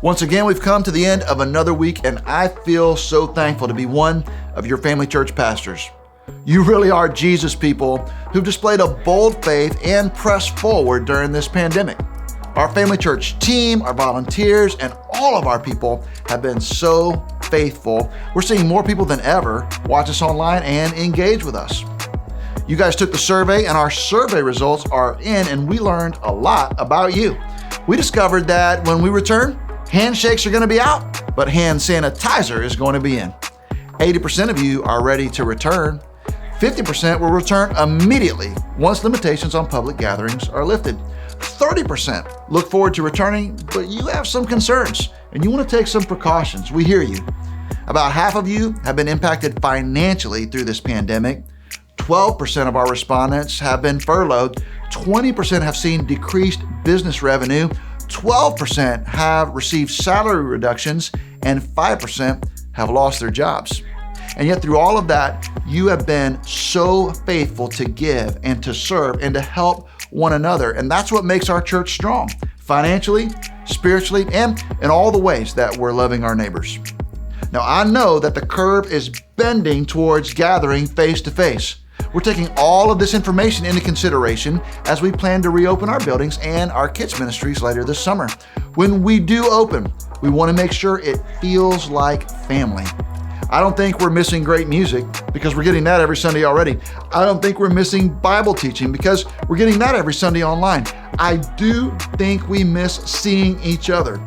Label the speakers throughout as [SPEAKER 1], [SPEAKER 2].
[SPEAKER 1] Once again, we've come to the end of another week, and I feel so thankful to be one of your Family Church pastors. You really are Jesus people who've displayed a bold faith and pressed forward during this pandemic. Our Family Church team, our volunteers, and all of our people have been so faithful. We're seeing more people than ever watch us online and engage with us. You guys took the survey, and our survey results are in, and we learned a lot about you. We discovered that when we return, handshakes are going to be out, but hand sanitizer is going to be in. 80% of you are ready to return. 50% will return immediately once limitations on public gatherings are lifted. 30% look forward to returning, but you have some concerns and you want to take some precautions. We hear you. About half of you have been impacted financially through this pandemic. 12% of our respondents have been furloughed. 20% have seen decreased business revenue. 12% have received salary reductions, and 5% have lost their jobs. And yet through all of that, you have been so faithful to give and to serve and to help one another. And that's what makes our church strong, financially, spiritually, and in all the ways that we're loving our neighbors. Now, I know that the curve is bending towards gathering face to face. We're taking all of this information into consideration as we plan to reopen our buildings and our kids ministries later this summer. When we do open, we want to make sure it feels like family. I don't think we're missing great music because we're getting that every Sunday already. I don't think we're missing Bible teaching because we're getting that every Sunday online. I do think we miss seeing each other.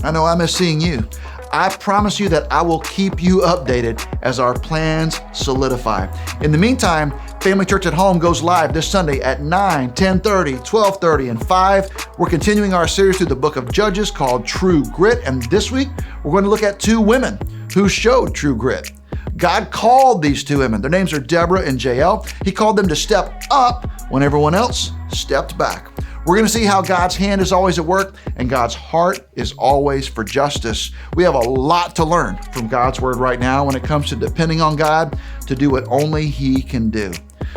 [SPEAKER 1] I know I miss seeing you. I promise you that I will keep you updated as our plans solidify. In the meantime, Family Church at Home goes live this Sunday at 9, 10:30, 12:30, and 5. We're continuing our series through the book of Judges called True Grit, and this week we're going to look at two women who showed true grit. God called these two women. Their names are Deborah and Jael. He called them to step up when everyone else stepped back. We're going to see how God's hand is always at work and God's heart is always for justice. We have a lot to learn from God's word right now when it comes to depending on God to do what only He can do.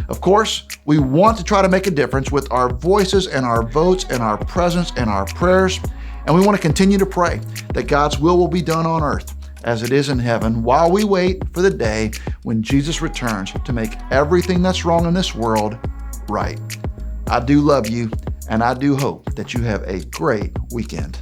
[SPEAKER 1] Of course, we want to try to make a difference with our voices and our votes and our presence and our prayers. And we want to continue to pray that God's will be done on earth as it is in heaven while we wait for the day when Jesus returns to make everything that's wrong in this world right. I do love you, and I do hope that you have a great weekend.